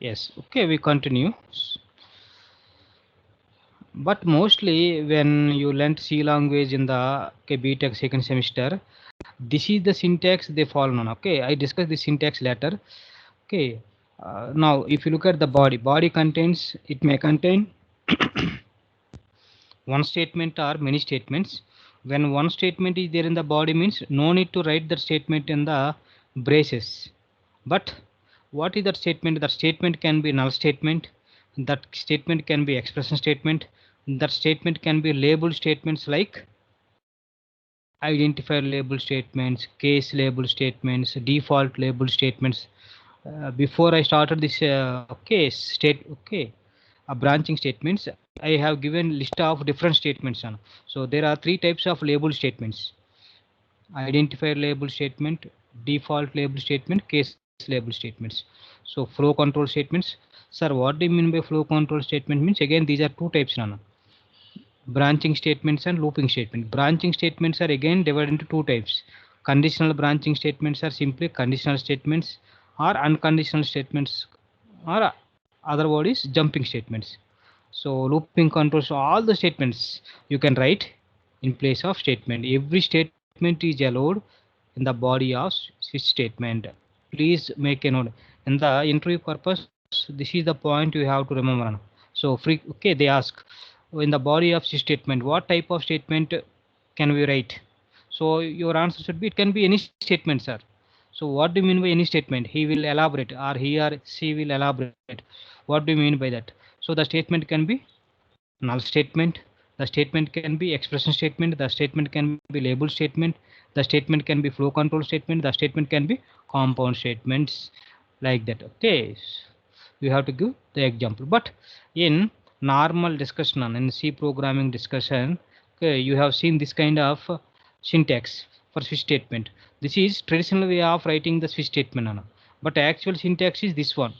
Yes, okay, we continue. But mostly when you learnt C language in the BTech second semester, this is the syntax they follow on. Okay, I discuss the syntax later. Okay, now if you look at the body contains, it may contain one statement or many statements. When one statement is there in the body means no need to write that statement in the braces. But what is that statement? That statement can be null statement. That statement can be expression statement. That statement can be label statements like identifier label statements, case label statements, default label statements. Before I started this case state, okay, branching statements, I have given list of different statements on. So there are three types of label statements: identifier label statement, default label statement, case label statements. So flow control statements. Sir, what do you mean by flow control statement? Means again these are two types, Nana. Branching statements and looping statement. Branching statements are again divided into two types. Conditional branching statements are simply conditional statements, or unconditional statements, or other word is jumping statements. So looping controls all the statements you can write in place of statement. Every statement is allowed in the body of switch statement. Please make a note. In the interview purpose, this is the point you have to remember. So okay, they ask in the body of switch statement, what type of statement can we write? So your answer should be it can be any statement, sir. So what do you mean by any statement? He will elaborate, or he or she will elaborate. What do you mean by that? So the statement can be null statement, the statement can be expression statement, the statement can be label statement, the statement can be flow control statement, the statement can be compound statements, like that. Okay, you have to give the example. But in normal discussion, in C programming discussion, okay, you have seen this kind of syntax for switch statement. This is traditional way of writing the switch statement, but actual syntax is this one.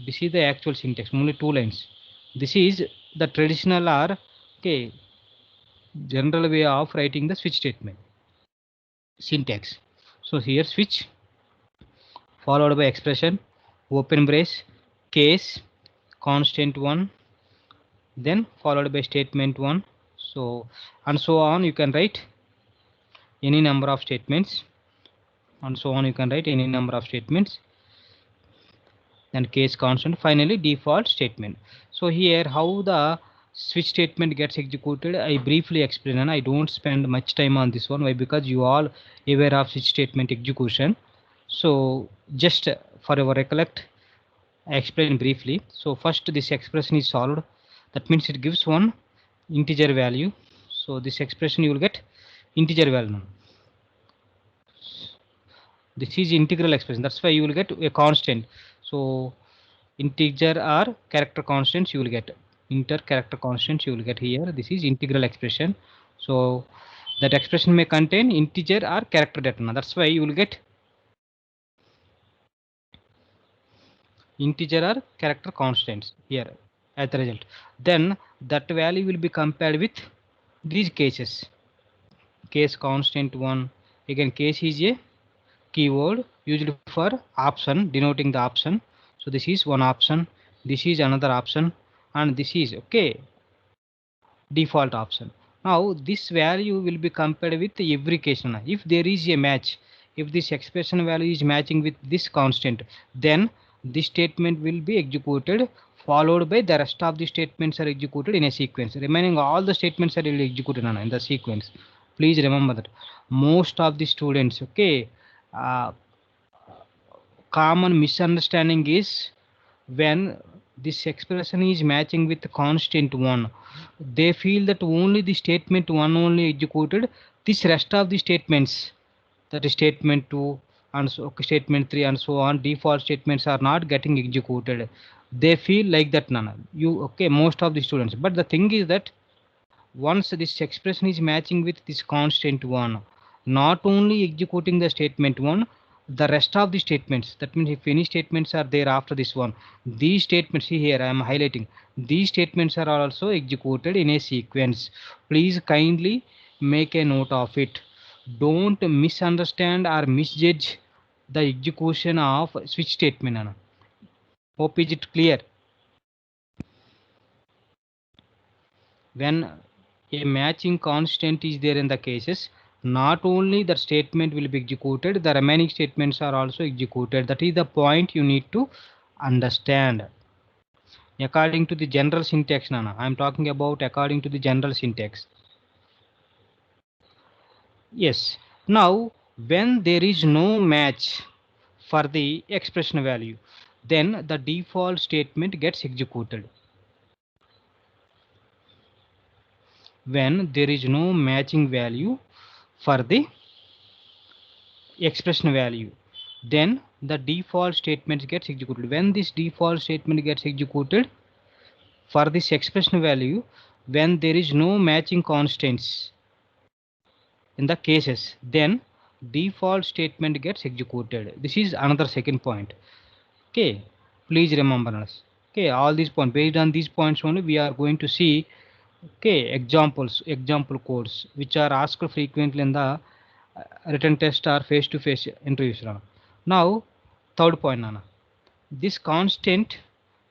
This is the actual syntax, only two lines. This is the traditional or okay general way of writing the switch statement syntax. So here switch followed by expression, open brace, case, constant one, then followed by statement one. So and so on you can write any number of statements, and so on you can write any number of statements, then case constant, finally default statement. So here how the switch statement gets executed I briefly explain, and I don't spend much time on this one. Why? Because you all aware of switch statement execution. So just for our recollect, I explain briefly. So first this expression is solved, that means it gives one integer value. So this expression you will get integer value. This is integral expression, that's why you will get a constant. So integer or character constants you will get, inter character constants you will get here. This is integral expression. So that expression may contain integer or character data. Now that's why you will get integer or character constants here as the result. Then that value will be compared with these cases. Case constant one, again case is a keyword used for option, denoting the option. So this is one option, this is another option, and this is okay default option. Now this value will be compared with every case. If there is a match, if this expression value is matching with this constant, then this statement will be executed, followed by the rest of the statements are executed in a sequence. Remaining all the statements are executed in the sequence. Please remember that most of the students, okay, uh, common misunderstanding is when this expression is matching with constant one, they feel that only the statement one only executed, this rest of the statements, that is statement 2 and so okay, statement 3 and so on, default statements are not getting executed. They feel like that, nana you okay, most of the students. But the thing is that once this expression is matching with this constant one, not only executing the statement one, the rest of the statements, that means if any statements are there after this one, these statements, see here I am highlighting, these statements are also executed in a sequence. Please kindly make a note of it. Don't misunderstand or misjudge the execution of switch statement, Hope is it clear? When a matching constant is there in the cases, not only the statement will be executed, the remaining statements are also executed. That is the point you need to understand. According to the general syntax, Nana, I am talking about according to the general syntax. Yes. Now, when there is no match for the expression value, then the default statement gets executed. When there is no matching value for the expression value, then the default statement gets executed. When this default statement gets executed for this expression value, when there is no matching constants in the cases, then default statement gets executed. This is another second point. Okay, please remember us. Okay, all these points, based on these points only, we are going to see, okay, example codes which are asked frequently in the written test or face to face interviews. Now third point, Nana, this constant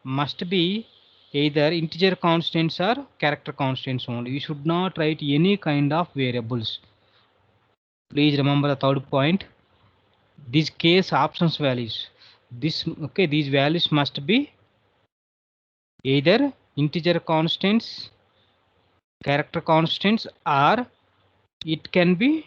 must be either integer constants or character constants only. You should not write any kind of variables. Please remember the third point. These case options values, this, okay, these values must be either integer constants, character constants, or it can be,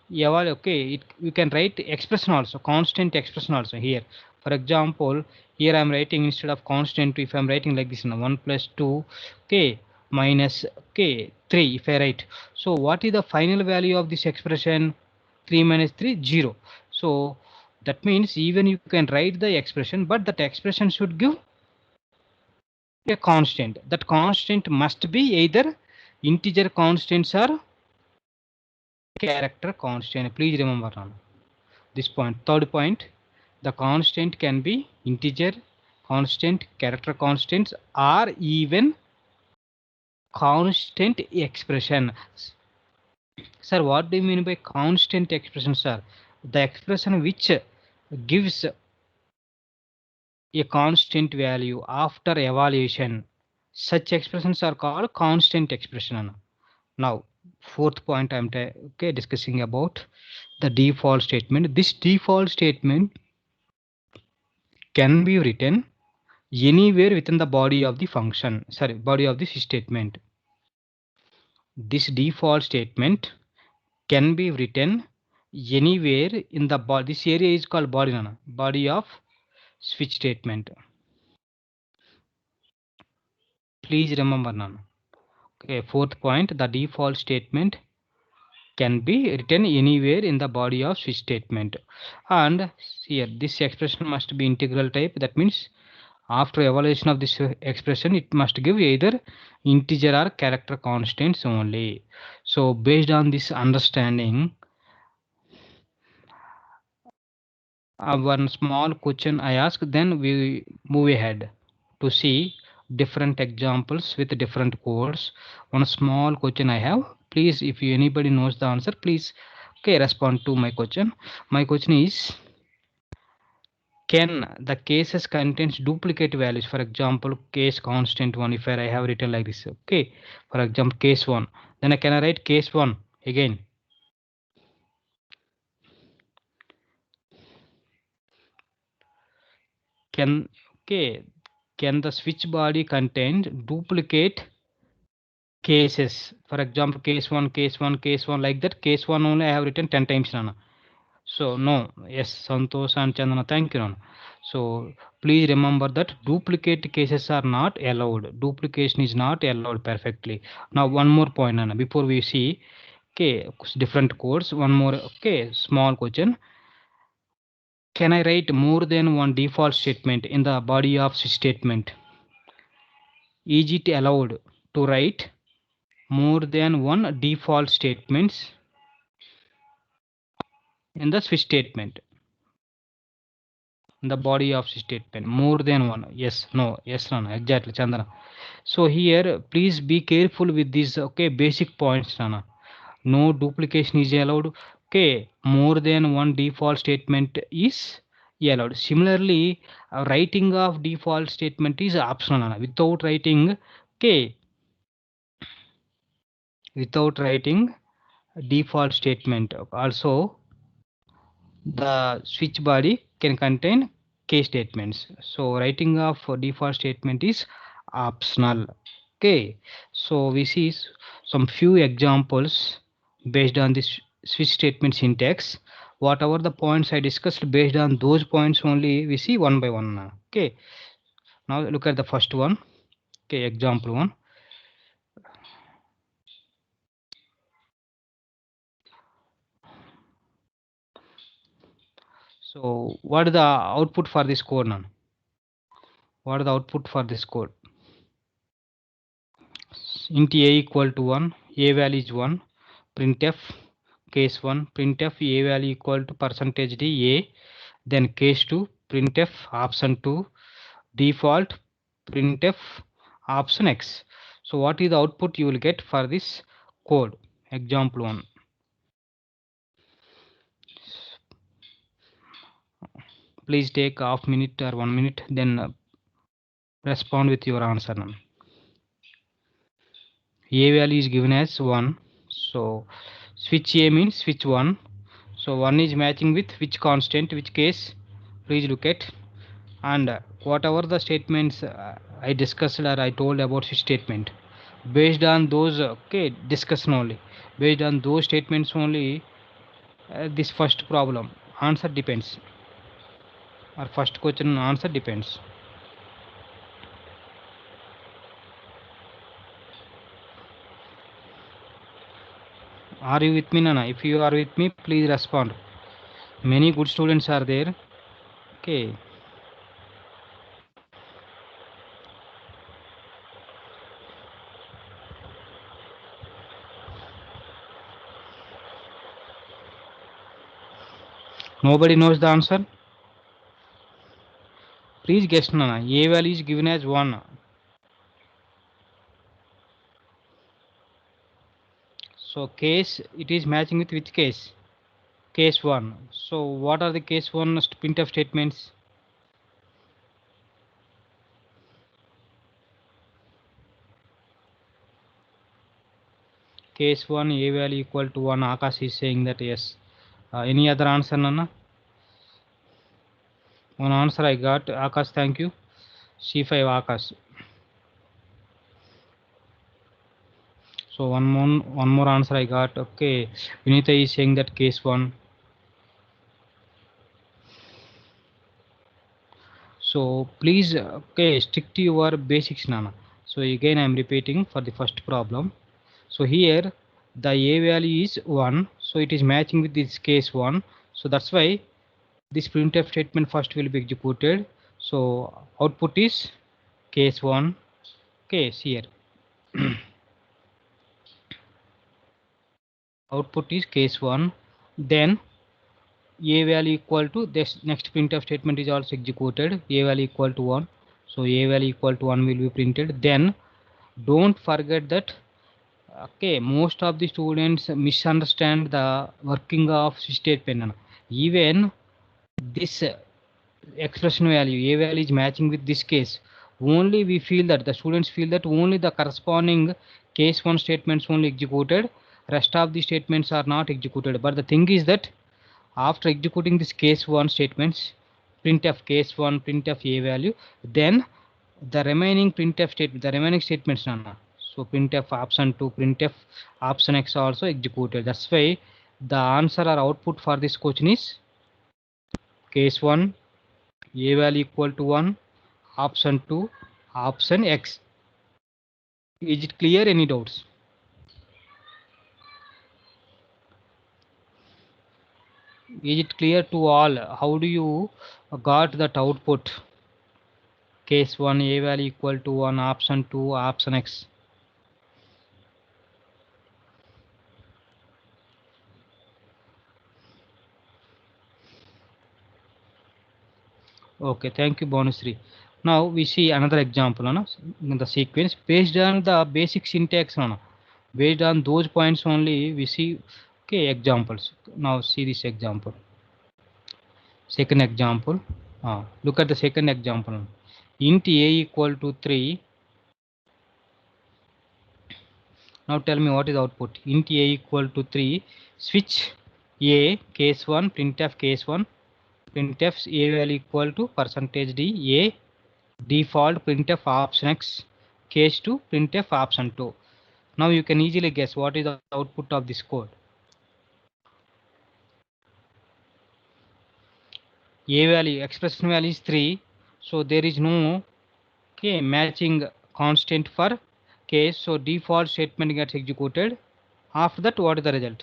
yeah, well, okay, you can write expression also, constant expression also here. For example, here I'm writing, instead of constant, if I'm writing like this, 1 plus 2, okay, minus, okay, 3, if I write. So what is the final value of this expression? 3 minus 3, 0. So that means even you can write the expression, but that expression should give a constant. That constant must be either integer constants or character constant. Please remember now this point. Third point, the constant can be integer constant, character constants, or even constant expression. Sir, what do you mean by constant expression, sir? The expression which gives a constant value after evaluation. Such expressions are called constant expression. Now, fourth point I'm okay, discussing about the default statement. This default statement can be written anywhere within the body of the function, sorry, body of this statement. This default statement can be written anywhere in the body. This area is called body, Nana, body of switch statement. Please remember, Nana. Okay, fourth point, the default statement can be written anywhere in the body of switch statement. And here this expression must be integral type. That means after evaluation of this expression, it must give either integer or character constants only. So based on this understanding, one small question I ask, then we move ahead to see different examples with different codes. One small question I have, please, if you, anybody knows the answer, please, okay, respond to my question. My question is, can the cases contains duplicate values? For example, case constant 1, if I have written like this, okay, for example case 1, then I can write case 1 again. Can, okay, can the switch body contain duplicate cases? For example, case 1, case 1, case 1, like that. Case 1 only I have written 10 times, Nana. So no, yes, Santosh and Chandana, thank you, Nana. So please remember that duplicate cases are not allowed. Duplication is not allowed perfectly. Now one more point, Nana, before we see, okay, different codes. One more, okay, small question. Can I write more than one default statement in the body of statement? Is it allowed to write more than one default statements in the switch statement, in the body of statement? More than one? Yes, no, yes, no, exactly, Chandana. So here please be careful with these, okay, basic points, Nana. No duplication is allowed. Okay, more than one default statement is allowed. Similarly, writing of default statement is optional. Without writing, okay, without writing default statement, also the switch body can contain case statements. So writing of default statement is optional. Okay, so we see some few examples based on this switch statement syntax. Whatever the points I discussed, based on those points only we see one by one now. Okay, now look at the first one. Okay, example one. So what is the output for this code now? What is the output for this code? Int a equal to 1, a value is 1, printf case 1, printf a value equal to percentage d a, then case 2, printf option 2, default printf option x. So what is the output you will get for this code? Example 1. Please take half minute or 1 minute, then respond with your answer now. A value is given as 1, so switch a means switch 1. So 1 is matching with which constant, which case? Please look at. And whatever the statements I discussed or I told about switch statement, based on those okay discussion only, based on those statements only, this first problem answer depends, or first question answer depends. Are you with me, Nana? If you are with me, please respond. Many good students are there. Okay. Nobody knows the answer? Please guess, Nana. A value is given as 1. So case, it is matching with which case? Case 1. So what are the case 1 printf statements? Case 1 a value equal to 1. Akash is saying that yes. Any other answer, Nana? One answer I got. Akash, thank you. C5 Akash. So one more answer I got. Okay. Vinita is saying that case 1. So please okay, stick to your basics, Nana. So again I am repeating for the first problem. So here the a value is 1, so it is matching with this case 1. So that's why this printf statement first will be executed. So output is case 1 case here. Output is case 1. Then a value equal to this next printf statement is also executed. A value equal to 1. So a value equal to 1 will be printed. Then don't forget that okay, most of the students misunderstand the working of statement. Even this expression value a value is matching with this case, only we feel that the students feel that only the corresponding case 1 statements only executed, rest of the statements are not executed. But the thing is that after executing this case 1 statements, printf case 1, printf a value, then the remaining printf statement, the remaining statements, Nana. So printf option 2, printf option x also executed. That's why the answer or output for this question is case 1 a value equal to 1, option 2, option x. Is it clear? Any doubts? Is it clear to all? How do you got that output? Case 1 a value equal to 1, option 2, option x. Okay, thank you, Bonusri. Now we see another example in the sequence based on the basic syntax. Based on those points only we see okay examples. Now see this example. Second example. Look at the second example. Int a equal to 3. Now tell me what is output. Int a equal to 3. Switch a case 1, printf case 1, printf's a value equal to percentage d a, default printf option x, case 2 printf option 2. Now you can easily guess what is the output of this code. A value, expression value is 3, so there is no matching constant for case, so default statement gets executed. After that, what is the result?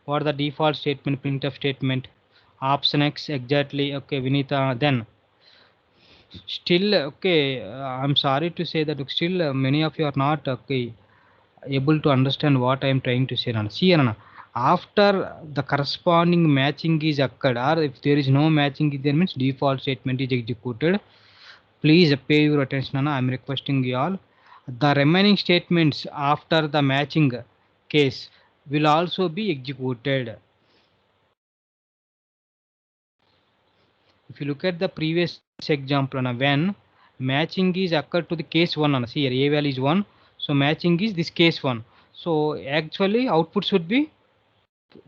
What is the default statement? Printf statement, option x exactly. Okay, Vinita, then still I'm sorry to say that still many of you are not able to understand what I am trying to say. See, after the corresponding matching is occurred, or if there is no matching, then means default statement is executed. Please pay your attention. I am requesting you all. The remaining statements after the matching case will also be executed. If you look at the previous example, when matching is occurred to the case 1, see here a value is 1, so matching is this case 1. So actually output should be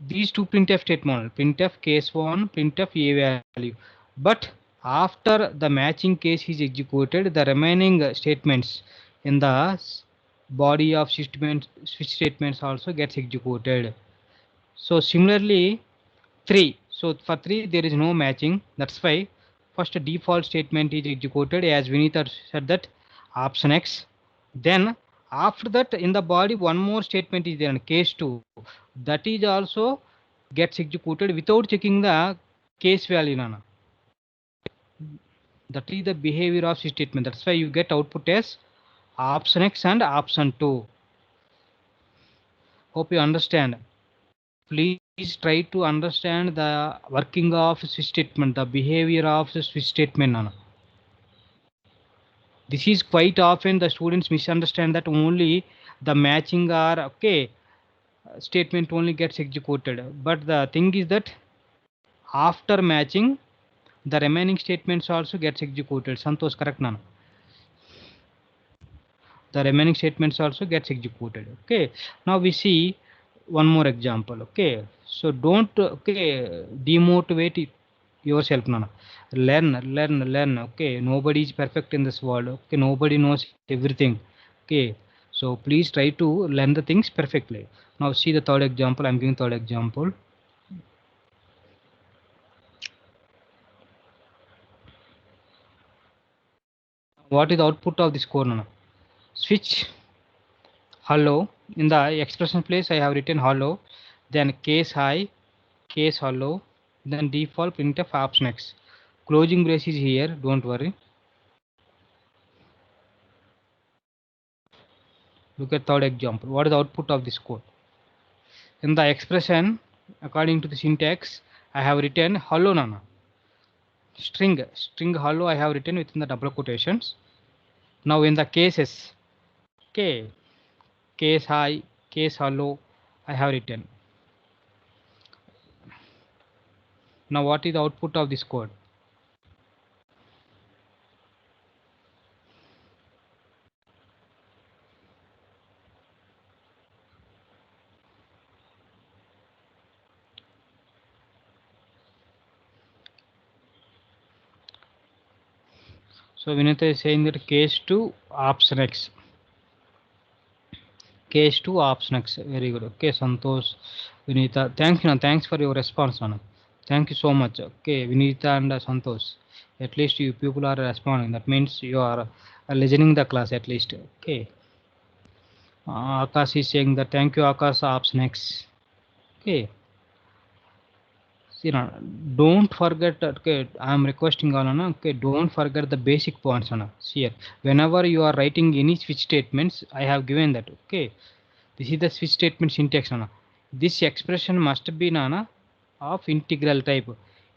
these two printf statement, printf case 1, printf a value. But after the matching case is executed, the remaining statements in the body of switch statements also gets executed. So similarly 3, so for 3 there is no matching, that's why first default statement is executed as Vinita said, that option x. Then after that in the body one more statement is there in case 2, that is also gets executed without checking the case value, Nana. That is the behavior of switch statement, that's why you get output as option x and option 2. Hope you understand. Please try to understand the working of switch statement, the behavior of the switch statement, Nana. This is quite often the students misunderstand that only the matching or statement only gets executed, but the thing is that after matching the remaining statements also gets executed. Santosh, correct, Nana? The remaining statements also gets executed. Okay, now we see one more example. Okay, so don't demotivate yourself, Nana. Learn. Okay, nobody is perfect in this world. Okay, nobody knows everything. Okay, so please try to learn the things perfectly. Now see the third example. I'm giving third example. What is the output of this code, Nana? Switch hello. In the expression place I have written hello, then case high, case hello, then default printf option x. Closing brace is here, don't worry. Look at third example. What is the output of this code? In the expression, according to the syntax, I have written hello, Nana. String hello I have written within the double quotations. Now in the cases, okay, case high, case hello I have written. Now what is the output of this code? So Vinita is saying that case 2 option x. Case 2 option x. Very good. Okay, Santosh, Vinita. Thanks, thanks for your response, Nana. Thank you so much. Okay, Vinita and Santosh. At least you people are responding. That means you are listening the class at least. Okay. Akash is saying that thank you, Akash, option x. Okay. See, don't forget. Okay, I am requesting all. Okay, don't forget the basic points. See here. Whenever you are writing any switch statements, I have given that. Okay. This is the switch statement syntax, Nana. This expression must be, Nana, of integral type.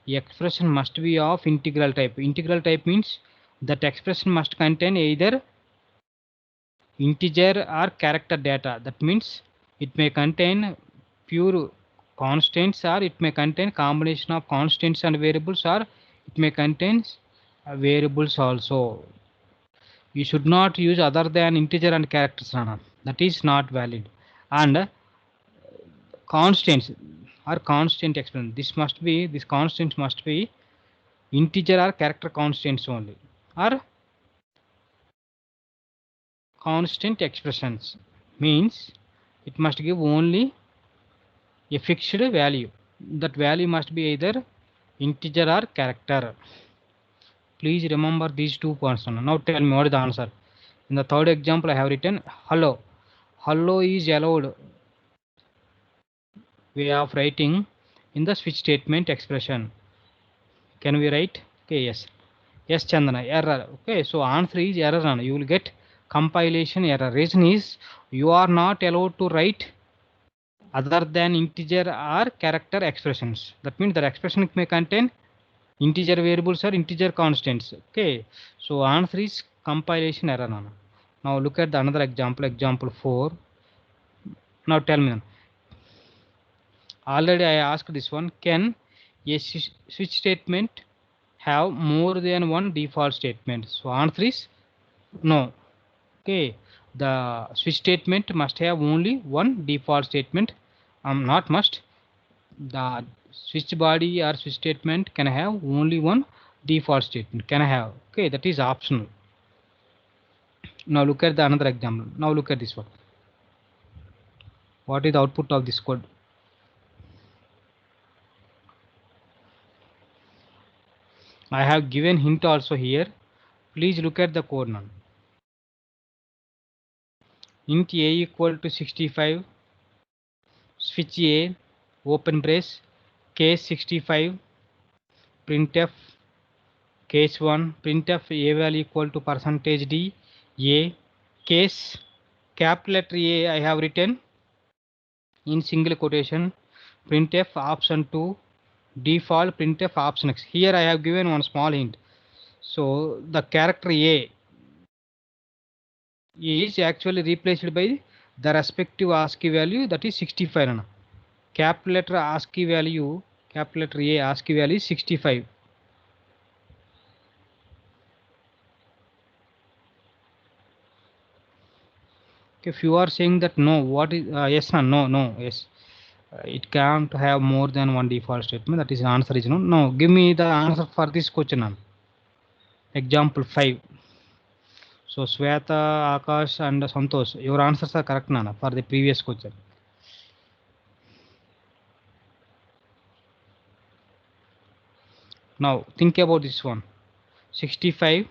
The expression must be of integral type. Integral type means that expression must contain either integer or character data. That means it may contain pure constants, or it may contain combination of constants and variables, or it may contain variables also. You should not use other than integer and characters, Rana. That is not valid. And constants or constant expression. This constants must be integer or character constants only, or constant expressions means it must give only a fixed value. That value must be either integer or character. Please remember these 2 points. Now tell me what is the answer. In the third example, I have written hello. Hello is allowed way of writing in the switch statement expression. Can we write? Okay, yes. Yes, Chandana, error. Okay, so answer is error. You will get compilation error. Reason is you are not allowed to write other than integer or character expressions. That means the expression may contain integer variables or integer constants. Okay, so answer is compilation error. Now look at the another example, example 4. Now tell me, already I asked this one, can a switch statement have more than one default statement? So answer is no. Okay, the switch statement must have only one default statement. Not must. The switch body or switch statement can have only one default statement. Can have. Okay, that is optional. Now look at the another example. Now look at this one. What is the output of this code? I have given hint also here. Please look at the code now. Int a equal to 65, switch a, open brace, case 65, printf, case 1, printf a value equal to percentage d, a, case capital letter A I have written in single quotation, printf option 2, default printf option x. Here I have given one small hint. So the character A is actually replaced by the respective ASCII value, that is 65. Capital letter ASCII value, capital letter A ASCII value is 65. If you are saying that no, what is yes or no, yes, it can't have more than one default statement. That is the answer is no. No, give me the answer for this question. Example 5. So Sweta, Akash and Santosh, your answers are correct, Nana, for the previous question. Now think about this one. 65.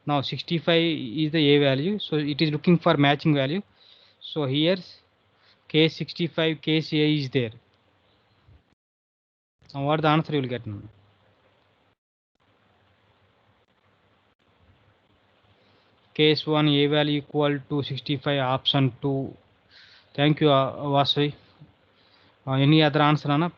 Now 65 is the A value, so it is looking for matching value. So here case 65, case A is there. Now what the answer you will get now? Case 1 A value equal to 65, option 2. Thank you, Vasri. Any other answer, Anna?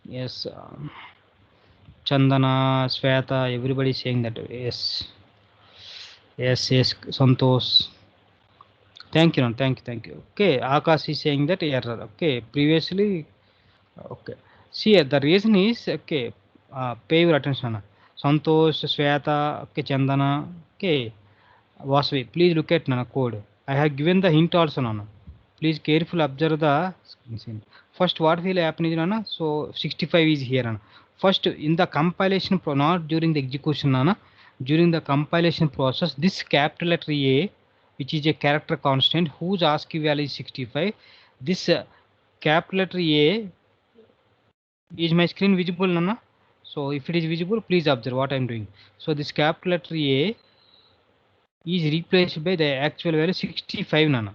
Yes, Chandana, Sweta, everybody saying that. Yes, yes, Santosh. Thank you, thank you. Okay, Akash is saying that error. Okay, previously, okay. See, the reason is okay. Pay your attention. Santosh, Sweta, okay, Chandana, okay. Vasvi, please look at Nana code. I have given the hint also, Nana. Please carefully observe the scene. First, what will happen is, Nana, so 65 is here, Nana. First, in the compilation, not during the execution, Nana, during the compilation process, this capital letter A, which is a character constant, whose ASCII value is 65, this capital letter A, is my screen visible, Nana? So, if it is visible, please observe what I am doing. So, this capital letter A is replaced by the actual value 65, Nana.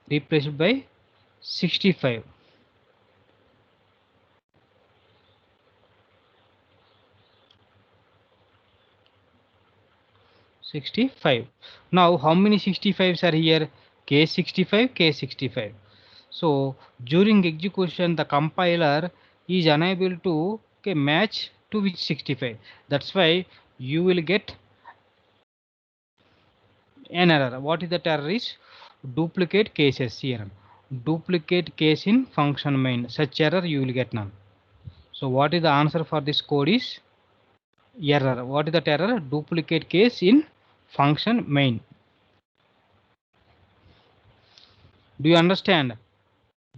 Replaced by 65. 65. Now how many 65s are here? Case 65, case 65. So during execution the compiler is unable to match to which 65. That's why you will get an error. What is that error is? Duplicate cases here. Duplicate case in function main. Such error you will get none. So what is the answer for this code is error. What is that error? Duplicate case in function main. Do you understand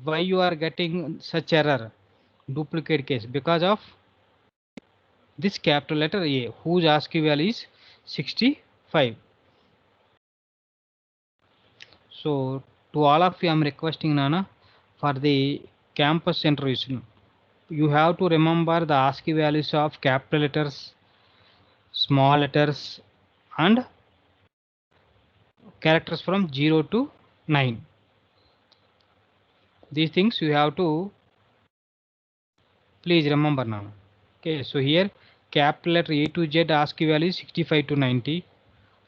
why you are getting such error? Duplicate case because of this capital letter A whose ASCII value is 65. So to all of you I am requesting Nana for the campus interviews. You have to remember the ASCII values of capital letters, small letters and characters from 0 to 9. These things you have to please remember now. Okay, so here capital letter A to Z ASCII value is 65 to 90.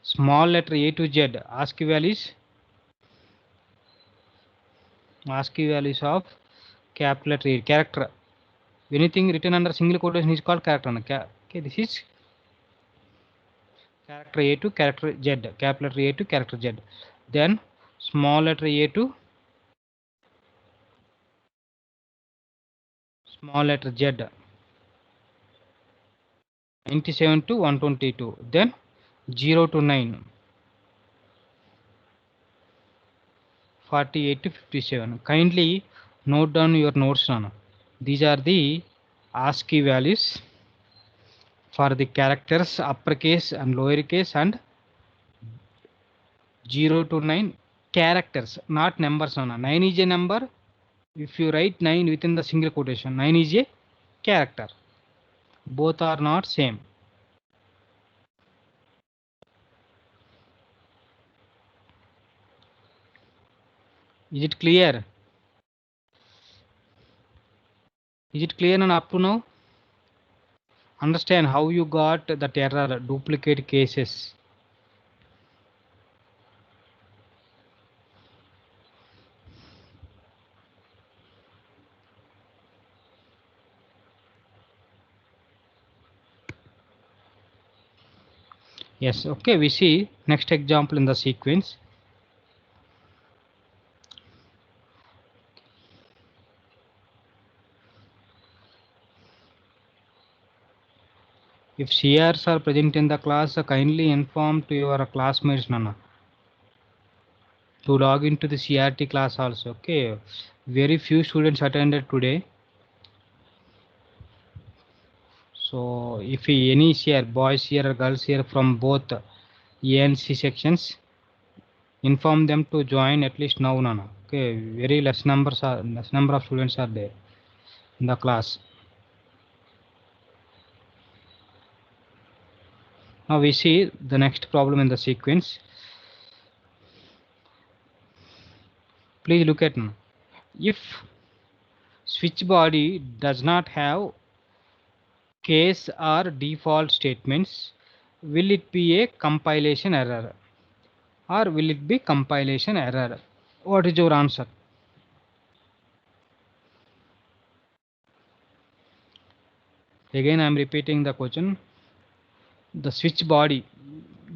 Small letter A to Z ASCII values of capital letter A character. Anything written under single quotation is called character. Okay, this is character A to character Z, capital letter A to character Z. Then small letter A to small letter Z, 97 to 122. Then 0 to 9, 48 to 57. Kindly note down your notes now. These are the ASCII values for the characters uppercase and lowercase and 0 to 9 characters, not numbers. 9 is a number. If you write 9 within the single quotation, 9 is a character. Both are not same. Is it clear? Is it clear and up to now? Understand how you got that error, duplicate cases. Yes, okay, we see next example in the sequence. If CRs are present in the class, kindly inform to your classmates Nana to log into the CRT class also. Okay, very few students attended today. So if any CR, boys here or girls here from both A and C sections, inform them to join at least now Nana. Okay, very less number of students are there in the class. Now we see the next problem in the sequence. Please look at now. If switch body does not have case or default statements, will it be a compilation error or will it be compilation error? What is your answer? Again I am repeating the question. The switch body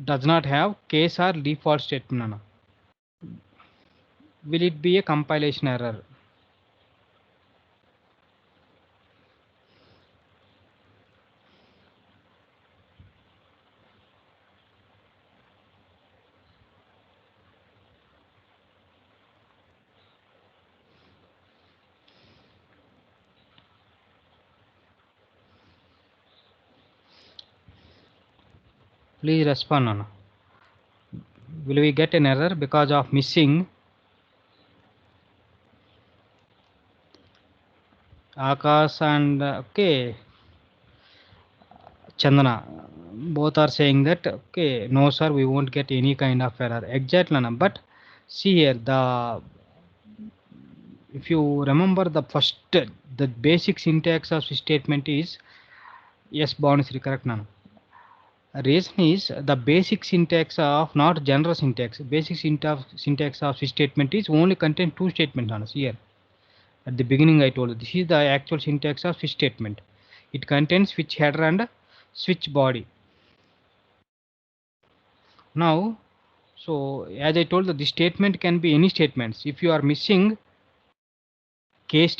does not have case or default statement. Will it be a compilation error? Please respond Nana. Will we get an error because of missing Akash and okay Chandana? Both are saying that okay, no sir, we won't get any kind of error. Exactly Nana. But see here, the if you remember the first, the basic syntax of statement is yes, Bhavanasri, correct Nana. Reason is the basic syntax of not general syntax. Basic syntax of statement is only contain two statements here. At the beginning I told you this is the actual syntax of switch statement. It contains switch header and switch body. Now So as I told that the statement can be any statements. If you are missing case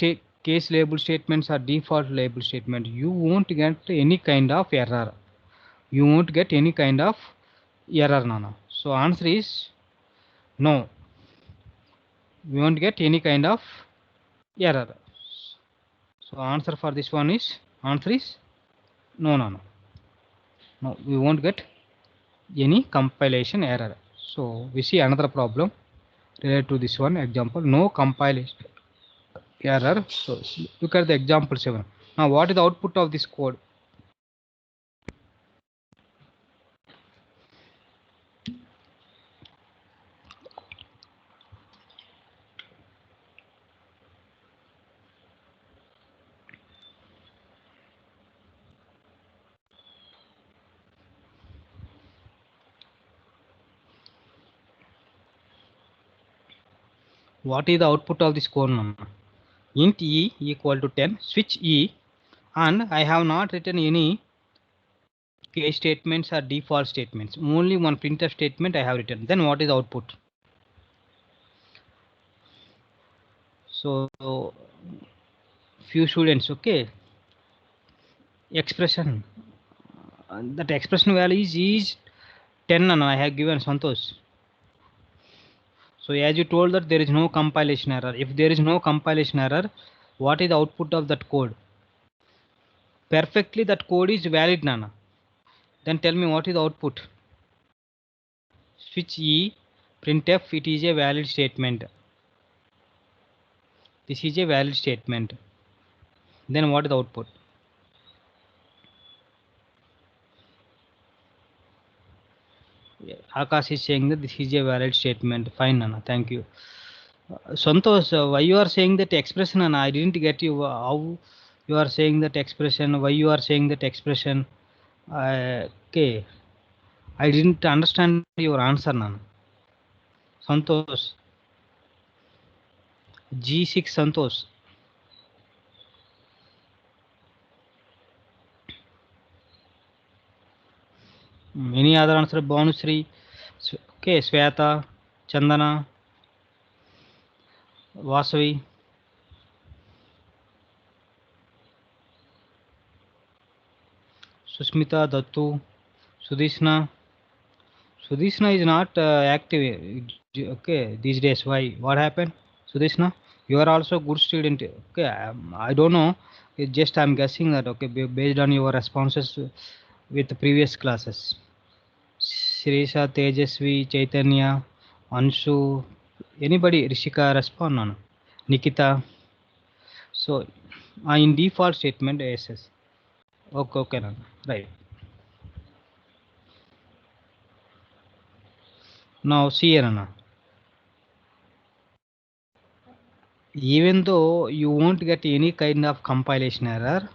label statements or default label statement, you won't get any kind of error. You won't get any kind of error, Nana. So answer is no. We won't get any kind of error. So answer for this one is answer is no, no, no. No, we won't get any compilation error. So we see another problem related to this one example. No compilation error. So look at the example 7. Now what is the output of this code? What is the output of this code? Int e equal to 10, switch e, and I have not written any case statements or default statements. Only one printf statement I have written. Then what is the output? So few students, okay, expression, that expression value is 10 and I have given Santosh. So as you told that there is no compilation error. If there is no compilation error, what is the output of that code? Perfectly that code is valid, Nana. Then tell me what is the output? Switch e, printf, it is a valid statement. This is a valid statement. Then what is the output? Akash is saying that this is a valid statement. Fine, Nana. Thank you. Santosh, why you are saying that expression, Nana? I didn't get you. How you are saying that expression? Why you are saying that expression? Okay, I didn't understand your answer, Nana. Santosh, G6 Santosh. Any other answer? Bonusri. Okay, Sweta, Chandana, Vasavi. Susmita, Dattu, Sudishna. Sudishna is not active. Okay, these days. Why? What happened? Sudishna, you are also good student. Okay, I don't know. It's just I'm guessing that. Okay, based on your responses with the previous classes. Shirisha, Tejasvi, Chaitanya, Anshu, anybody, Rishika, respond on. Nikita. So, in default statement, yes. Okay, okay, no. Right. Now, see here, Anna. Even though you won't get any kind of compilation error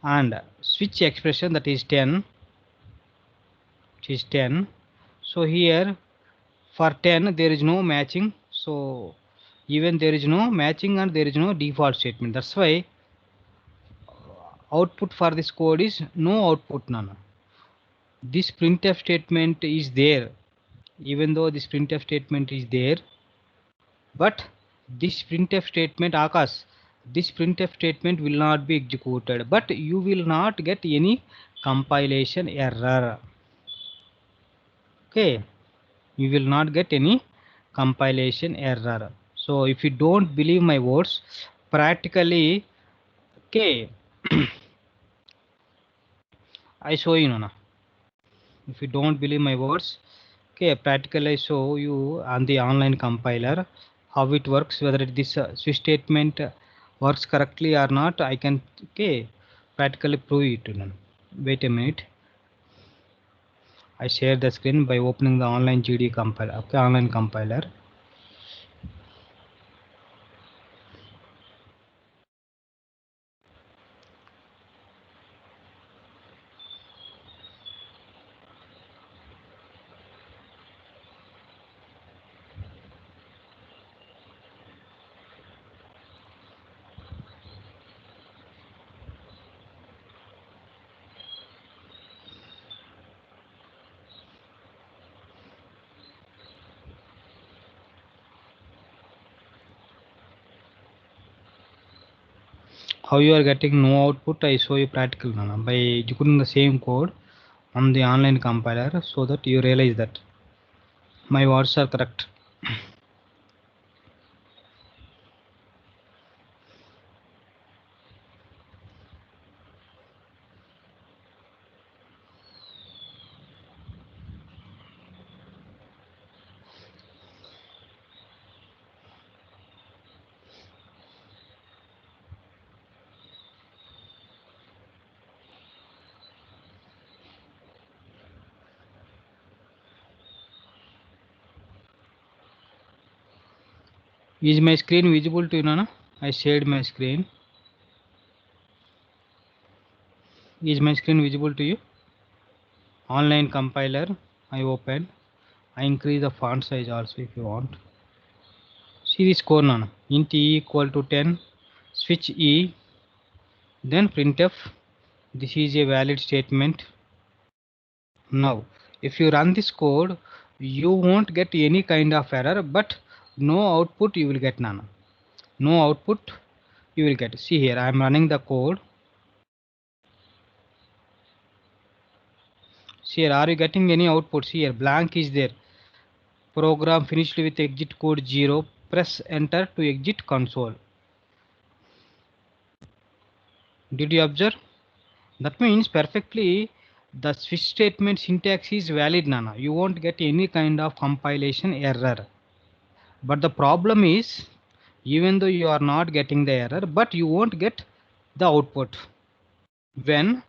and switch expression that is 10, which is 10. So here for 10 there is no matching. So even there is no matching and there is no default statement. That's why output for this code is no output, none. This printf statement is there. Even though this printf statement is there, but this printf statement, Akash, this printf statement will not be executed, but you will not get any compilation error. Okay, you will not get any compilation error. So if you don't believe my words, practically, okay, I show you now. If you don't believe my words, okay, practically I show you on the online compiler how it works, whether this switch statement works correctly or not. I can, okay, practically prove it. Wait a minute. I share the screen by opening the online GD compiler. Okay, online compiler. How you are getting no output, I show you practical Nana, by executing the same code on the online compiler, so that you realize that my words are correct. Is my screen visible to you, Nana? I shared my screen. Is my screen visible to you? Online compiler, I open. I increase the font size also if you want. See this code Nana. Int e equal to 10, switch e, then printf. This is a valid statement. Now, if you run this code, you won't get any kind of error, but no output you will get Nana. No output you will get. See here, I am running the code. See here, are you getting any outputs? Here, blank is there. Program finished with exit code 0. Press enter to exit console. Did you observe? That means perfectly the switch statement syntax is valid Nana. You won't get any kind of compilation error. But the problem is, even though you are not getting the error, but you won't get the output when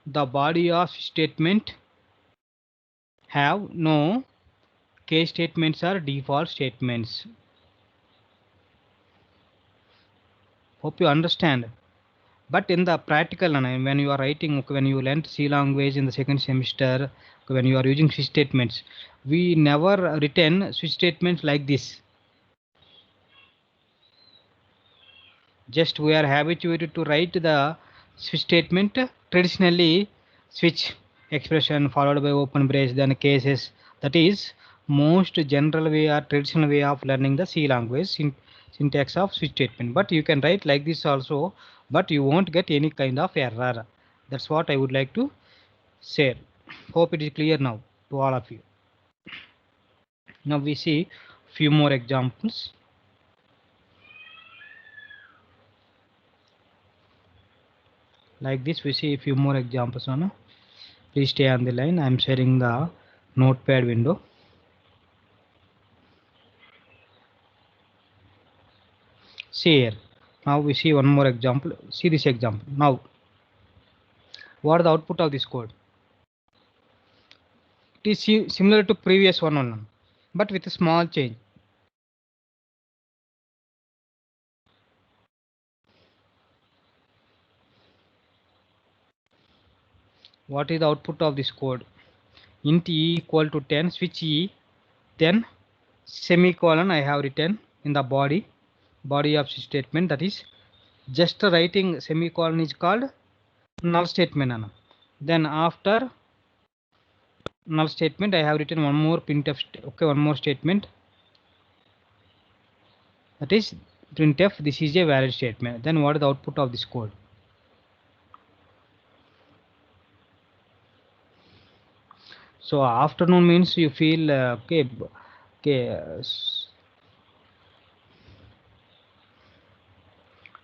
the body of statement have no case statements or default statements. Hope you understand. But in the practical, when you are writing, when you learnt C language in the second semester, when you are using switch statements, we never written switch statements like this. Just we are habituated to write the switch statement traditionally, switch expression followed by open brace, then cases. That is most general way or traditional way of learning the C language syntax of switch statement. But you can write like this also, but you won't get any kind of error. That's what I would like to share. Hope it is clear now to all of you. Now we see few more examples. Like this, we see a few more examples on. Please stay on the line. I am sharing the notepad window. See here. Now we see one more example. See this example. Now, what is the output of this code? It is similar to previous one, but with a small change. What is the output of this code? Int e equal to 10, switch e, then semicolon I have written in the body of statement, that is just writing semicolon is called null statement. Then after null statement I have written one more printf, okay, one more statement, that is printf. This is a valid statement. Then what is the output of this code? So afternoon means you feel okay.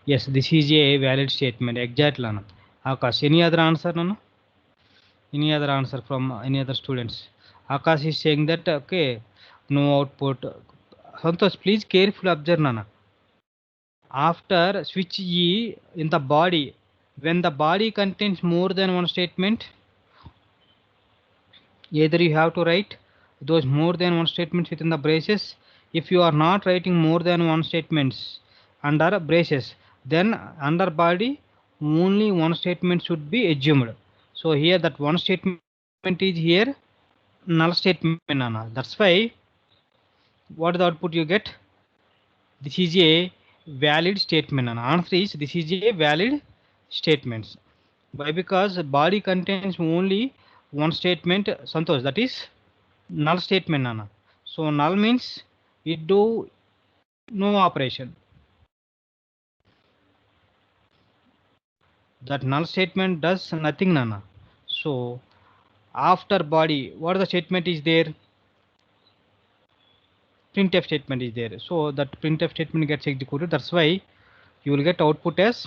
Yes, this is a valid statement. Exact Lana. Akash, any other answer, Nana? Any other answer from any other students? Akash is saying that okay, no output. Santosh, please carefully observe, Nana. After switch E in the body, when the body contains more than one statement, either you have to write those more than one statements within the braces. If you are not writing more than one statements under braces, then under body only one statement should be assumed. So here that one statement is here null statement, Nana. That's why what is the output you get? This is a valid statement. Nana. Answer is this is a valid statement. Why? Because body contains only one statement, Santosh, that is null statement, Nana. So null means it do no operation. that null statement does nothing, Nana. So after body, what the statement is there? Printf statement is there. So that printf statement gets executed. That's why you will get output as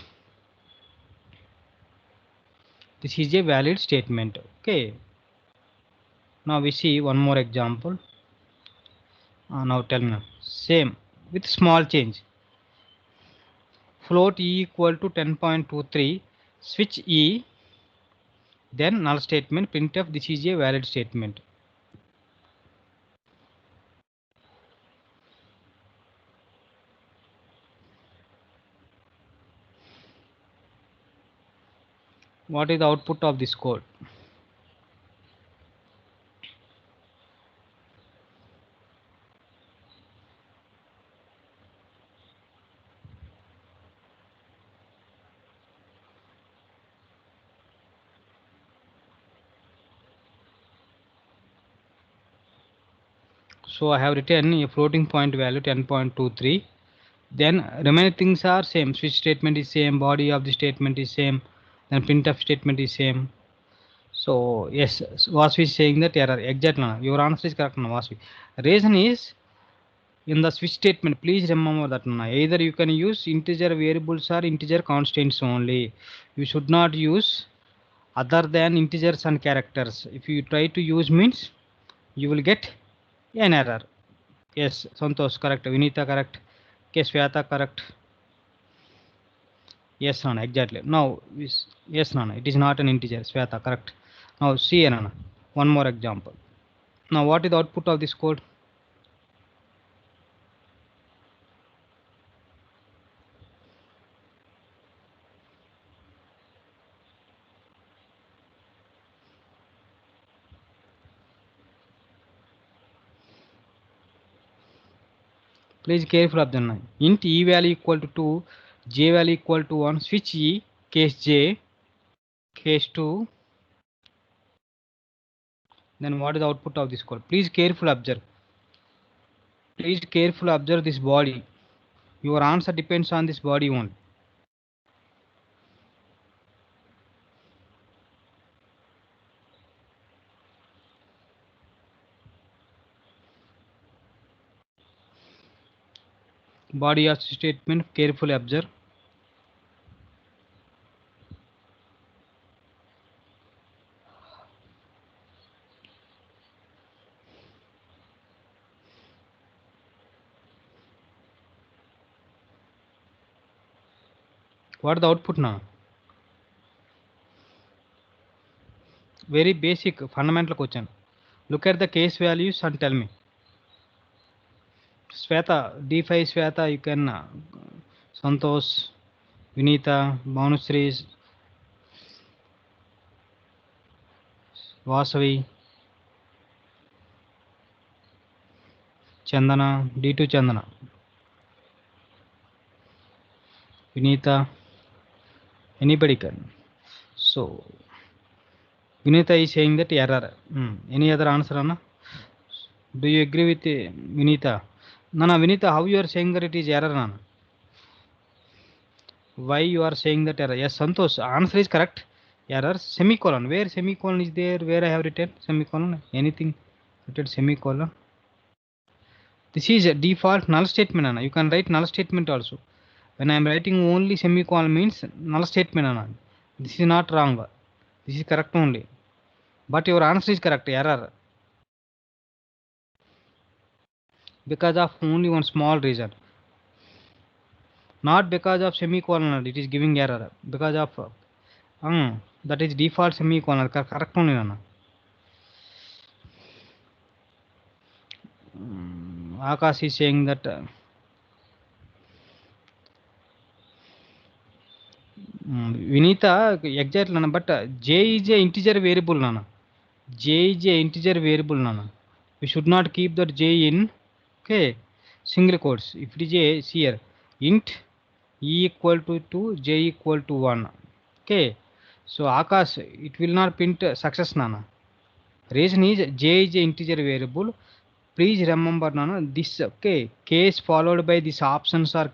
this is a valid statement. Okay. Now we see one more example. Now tell me. Same with small change. Float e equal to 10.23. Switch e. Then null statement printf. This is a valid statement. What is the output of this code? So I have written a floating point value 10.23. Then remaining things are same. Switch statement is same. Body of the statement is same. Then printf statement is same. So yes, Vasvi is saying that error. Exactly. Your answer is correct, Vasvi. Reason is in the switch statement. Please remember that either you can use integer variables or integer constants only. You should not use other than integers and characters. If you try to use means, you will get an error. Yes, Santosh correct. Vinita correct. K. Sweta correct. Yes, Nana, exactly. Now, yes, Nana, it is not an integer. Sweta correct. Now, see, Nana, one more example. Now, what is the output of this code? Please careful of the nine. Int e value equal to 2, j value equal to 1, switch e, case j, case 2. Then what is the output of this code? Please careful observe. Please careful observe this body. Your answer depends on this body only. Body of statement, carefully observe. What is the output now? Very basic fundamental question. Look at the case values and tell me. Sweta, D5 Sweta, you can Santosh, Vinita, Manusri, Vasavi, Chandana, D2 Chandana, Vinita, anybody can. So, Vinita is saying that error. Any other answer, Anna? Do you agree with Vinita? Nana, Vinita, how you are saying that it is error, Nana? Why you are saying that error? Yes, Santosh, answer is correct. Error, semicolon. Where semicolon is there? Where I have written semicolon? Anything written semicolon? This is a default null statement, Anna. You can write null statement also. When I am writing only semicolon means null statement, Anna. This is not wrong. This is correct only. But your answer is correct, error. Because of only one small reason. Not because of semicolon, it is giving error. Because of that is default semicolon, correct only, Anna. Akash is saying that Vinita exactly, Nana, but j is a integer variable, Nana. J is a integer variable, Nana. We should not keep that j in single quotes. If it is a here int e equal to 2, j equal to 1. So Akash, it will not print success, Nana. Reason is j is a integer variable. Please remember, Nana, this case followed by these options are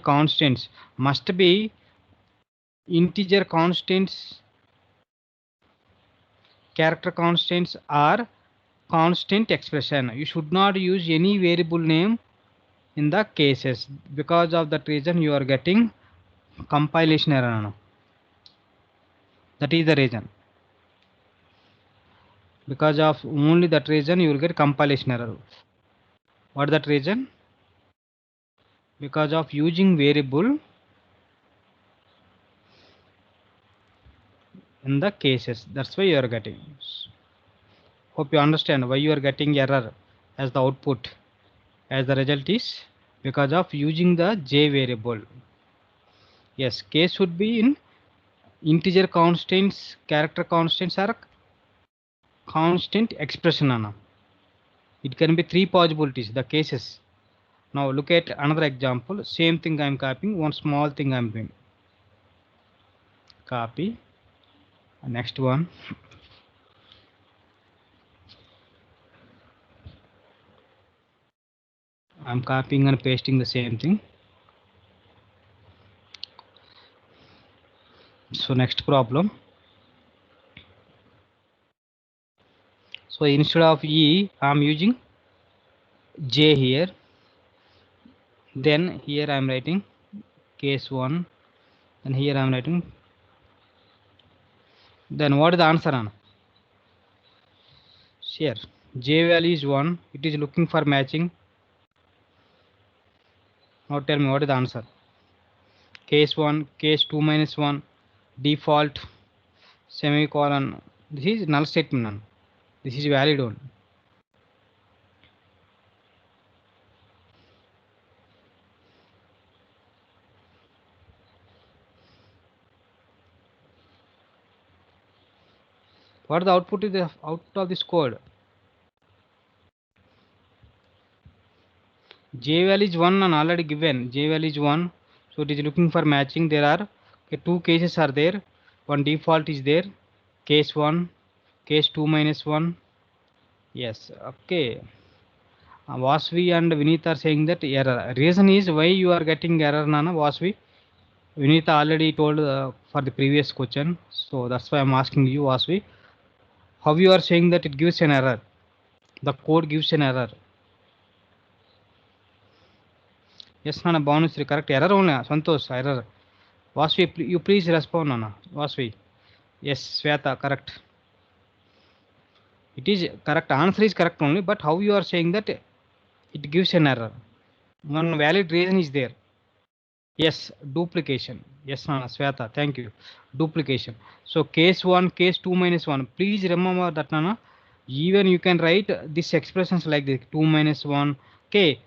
constants must be integer constants, character constants are constant expression. You should not use any variable name in the cases. Because of that reason you are getting compilation error. That is the reason. Because of only that reason you will get compilation error. What is that reason? Because of using variable in the cases. That's why you are getting. Hope you understand why you are getting error as the output. As the result is because of using the j variable. Yes, case should be in integer constants, character constants are constant expression. Anna. It can be three possibilities, the cases. Now look at another example. Same thing I am copying. One small thing I am doing. Copy. Next one. I am copying and pasting the same thing. So next problem. So instead of E, I am using J here. Then here I am writing case 1. And here I am writing. Then what is the answer on? Here J value is 1. It is looking for matching. Now tell me what is the answer. Case 1, case 2 minus 1, default, semicolon. This is null statement. This is valid one. What the output is the output of this code? J value is 1 and already given. J value is 1. So it is looking for matching. There are two cases are there. One default is there. Case 1, case 2 minus 1. Yes, okay. Vasvi and Vinita are saying that error. Reason is why you are getting error, Nana, Vasvi. Vinita already told for the previous question. So that's why I'm asking you, Vasvi. How you are saying that it gives an error? The code gives an error. Yes, Nana, Bhanusri, correct. Error only, Santosh, error. Vasvi, you please respond, Nana. Vasvi. Yes, Sweta, correct. It is correct. Answer is correct only, but how you are saying that it gives an error? One valid reason is there. Yes, duplication. Yes, Nana, Sweta, thank you. Duplication. So case 1, case 2 minus 1. Please remember that, Nana. Even you can write these expressions like this 2 minus 1 k,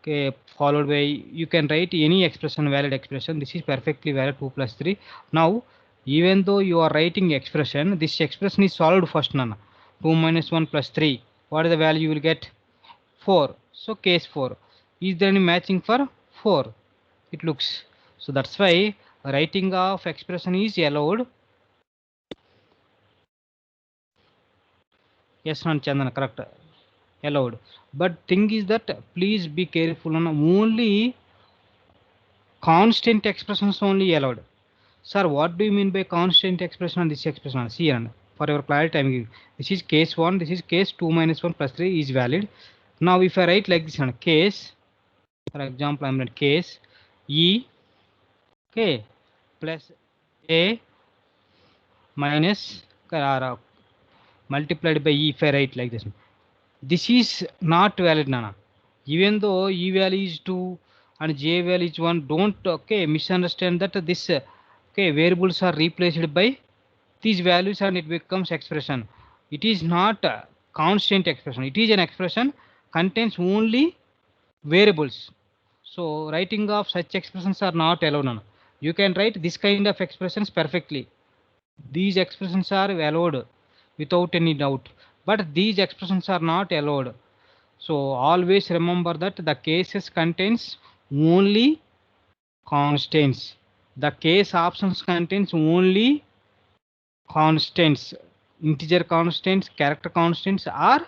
k followed by you can write any expression, valid expression. This is perfectly valid 2 plus 3. Now even though you are writing expression, this expression is solved first, Nana. 2 minus 1 plus 3, what is the value you will get? 4. So case 4, is there any matching for 4? It looks. So that's why writing of expression is allowed. Yes, non Chandana, correct. Allowed. But thing is that please be careful on only constant expressions only allowed. Sir, what do you mean by constant expression and this expression? See, and for your clarity, I'm giving. This is case 1, this is case 2 minus 1 plus 3 is valid. Now if I write like this, case, for example, I'm writing case E, okay, plus A minus multiplied by E if I write like this. This is not valid, Nana. Even though E value is 2 and J value is 1, don't misunderstand that this variables are replaced by these values and it becomes expression. It is not a constant expression. It is an expression contains only variables. So writing of such expressions are not allowed, Nana. You can write this kind of expressions perfectly. These expressions are allowed without any doubt, but these expressions are not allowed. So always remember that the cases contains only constants. The case options contains only constants, integer constants, character constants, or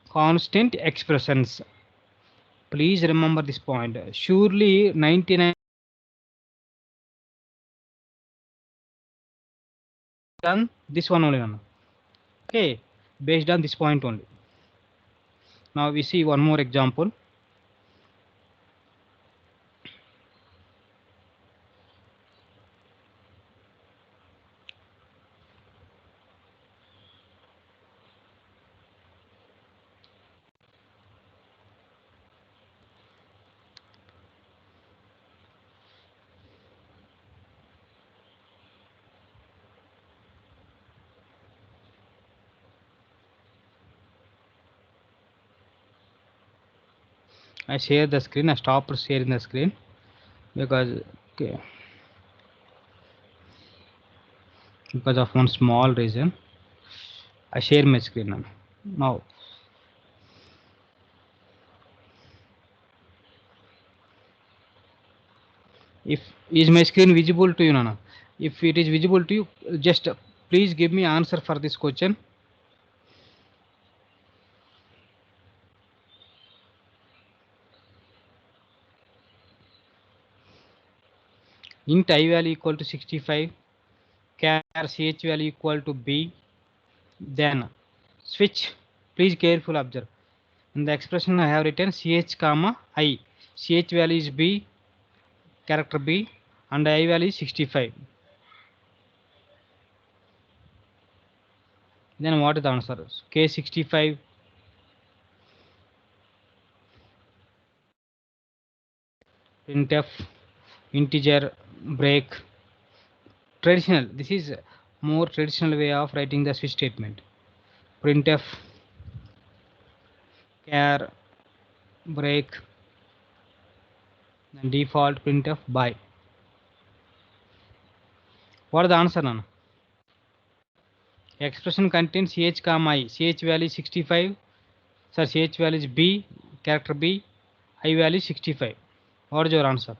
constant expressions. Please remember this point. Surely 99 on this one only. Okay, based on this point only. Now we see one more example. I share the screen. I stopped sharing the screen because okay, because of one small reason. I share my screen now. Now, if is my screen visible to you, Nana? If it is visible to you, just please give me answer for this question. Int I value equal to 65, char ch value equal to b, then switch. Please careful observe. In the expression I have written ch comma I. Ch value is b, character b, and I value is 65. Then what is the answer? K65 printf integer break. Traditional. This is more traditional way of writing the switch statement. Printf char break, then default printf by. What is the answer, Nana? Expression contains ch comma I. Ch value 65. Sir, ch value is b, character b, I value 65. What is your answer?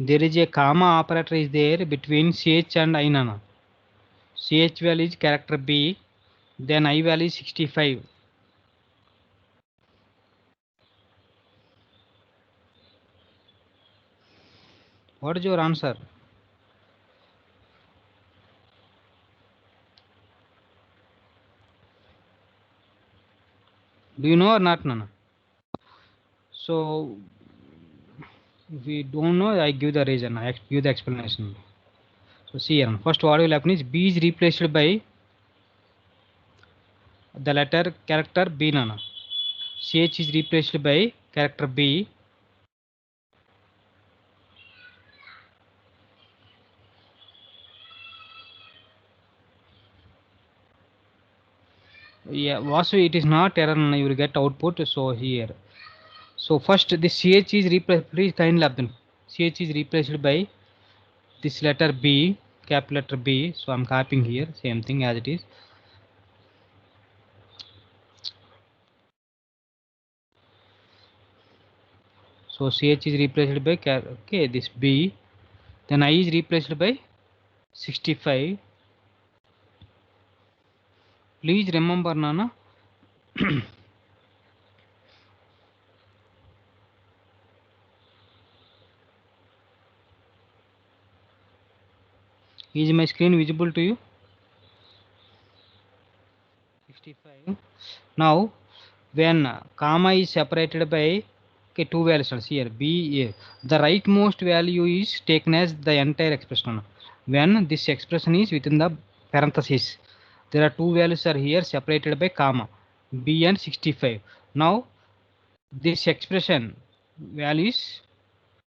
There is a comma operator is there between ch and I, Nana. Ch value is character b, then I value is 65. What is your answer? Do you know or not, Nana? So, if we don't know, I give the reason, I give the explanation. So, see here, first what will happen is B is replaced by the letter character B, Nana. CH is replaced by character B. Yeah, Vasu, it is not error, Nana. You will get output. So, here. So, first this CH is replaced, please kindly observe. CH is replaced by this letter B, capital letter B. So, I'm copying here, same thing as it is. So CH is replaced by okay, this B, then I is replaced by 65. Please remember, Nana. Is my screen visible to you? 65. Now, when comma is separated by okay, two values here, B, A, the rightmost value is taken as the entire expression. When this expression is within the parenthesis, there are two values are here separated by comma, B and 65. Now, this expression value is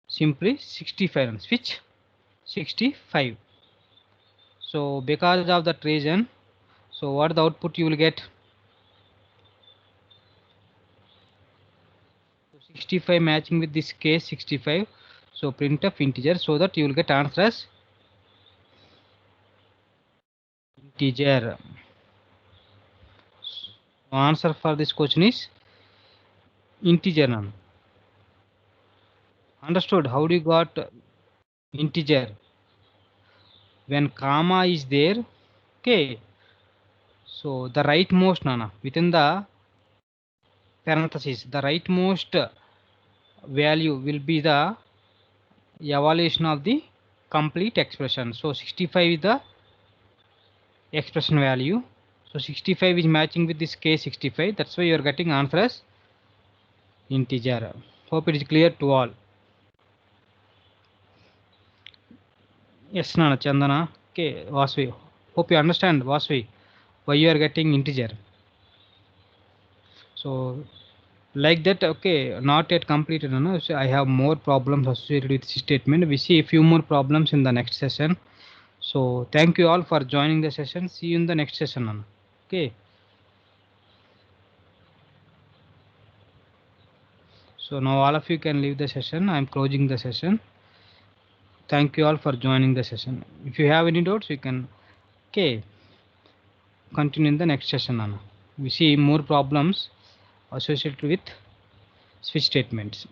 simply 65 and switch 65. So because of that reason, so what the output you will get? 65 matching with this case 65. So printf integer, so that you will get answer as integer. So answer for this question is integer. Nana. Understood? How do you got integer? When comma is there, okay. So the rightmost, Nana, within the parenthesis, the rightmost value will be the evaluation of the complete expression. So 65 is the expression value. So 65 is matching with this case 65. That's why you are getting answer as integer. Hope it is clear to all. Yes, Nana Chandana. Okay, Vasvi. Hope you understand, Vasvi, why you are getting integer. So like that, okay, not yet completed. No? So I have more problems associated with this statement. We see a few more problems in the next session. So thank you all for joining the session. See you in the next session. Nana. Okay. So now all of you can leave the session. I'm closing the session. Thank you all for joining the session. If you have any doubts, you can, okay, continue in the next session. Nana. We see more problems associated with switch statements.